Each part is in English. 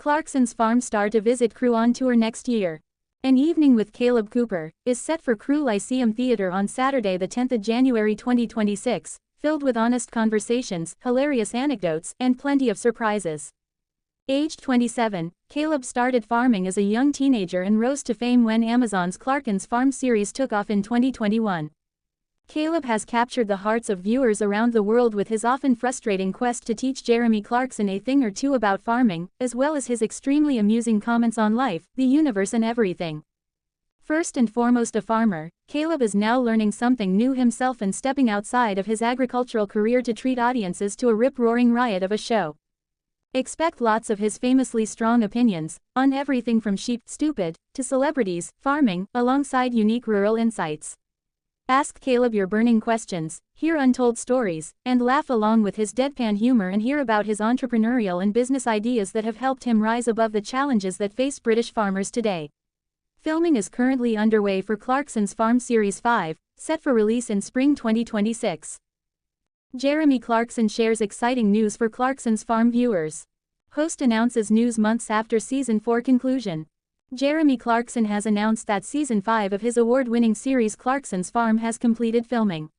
Clarkson's farm star to visit Crewe on tour next year. An Evening with Kaleb Cooper is set for Crewe Lyceum Theatre on Saturday the 10th of January 2026, filled with honest conversations, hilarious anecdotes, and plenty of surprises. Aged 27, Kaleb started farming as a young teenager and rose to fame when Amazon's Clarkson's Farm series took off in 2021. Kaleb has captured the hearts of viewers around the world with his often frustrating quest to teach Jeremy Clarkson a thing or two about farming, as well as his extremely amusing comments on life, the universe and everything. First and foremost a farmer, Kaleb is now learning something new himself and stepping outside of his agricultural career to treat audiences to a rip-roaring riot of a show. Expect lots of his famously strong opinions, on everything from sheep, stupid, to celebrities, farming, alongside unique rural insights. Ask Kaleb your burning questions, hear untold stories, and laugh along with his deadpan humor and hear about his entrepreneurial and business ideas that have helped him rise above the challenges that face British farmers today. Filming is currently underway for Clarkson's Farm Series 5, set for release in spring 2026. Jeremy Clarkson shares exciting news for Clarkson's Farm viewers. Host announces news months after Season 4 conclusion. Jeremy Clarkson has announced that Season 5 of his award-winning series Clarkson's Farm has completed filming.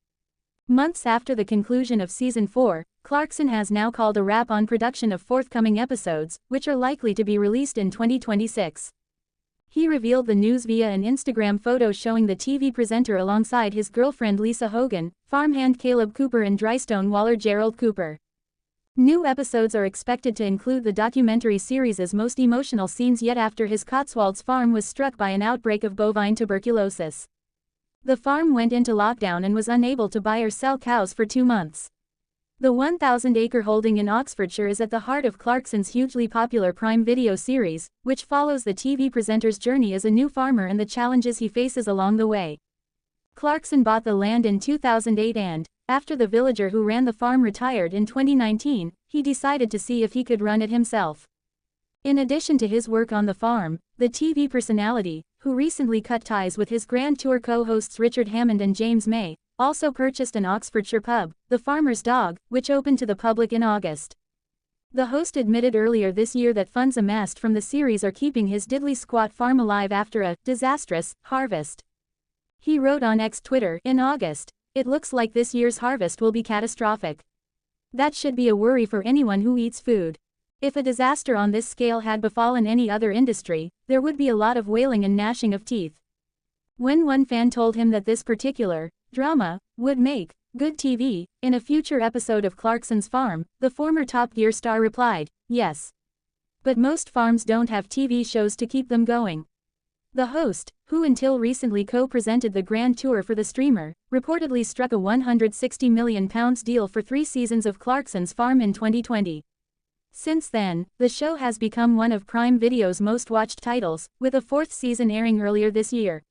Months after the conclusion of Season 4, Clarkson has now called a wrap on production of forthcoming episodes, which are likely to be released in 2026. He revealed the news via an Instagram photo showing the TV presenter alongside his girlfriend Lisa Hogan, farmhand Kaleb Cooper and drystone waller Gerald Cooper. New episodes are expected to include the documentary series' most emotional scenes yet after his Cotswolds farm was struck by an outbreak of bovine tuberculosis. The farm went into lockdown and was unable to buy or sell cows for 2 months. The 1,000-acre holding in Oxfordshire is at the heart of Clarkson's hugely popular Prime Video series, which follows the TV presenter's journey as a new farmer and the challenges he faces along the way. Clarkson bought the land in 2008 and, after the villager who ran the farm retired in 2019, he decided to see if he could run it himself. In addition to his work on the farm, the TV personality, who recently cut ties with his Grand Tour co-hosts Richard Hammond and James May, also purchased an Oxfordshire pub, The Farmer's Dog, which opened to the public in August. The host admitted earlier this year that funds amassed from the series are keeping his diddly squat farm alive after a disastrous harvest. He wrote on X Twitter in August, "It looks like this year's harvest will be catastrophic. That should be a worry for anyone who eats food. If a disaster on this scale had befallen any other industry, there would be a lot of wailing and gnashing of teeth." When one fan told him that this particular drama would make good TV in a future episode of Clarkson's Farm, the former Top Gear star replied, "Yes. But most farms don't have TV shows to keep them going." The host, who until recently co-presented the Grand Tour for the streamer, reportedly struck a £160 million deal for 3 seasons of Clarkson's Farm in 2020. Since then, the show has become one of Prime Video's most watched titles, with a 4th season airing earlier this year.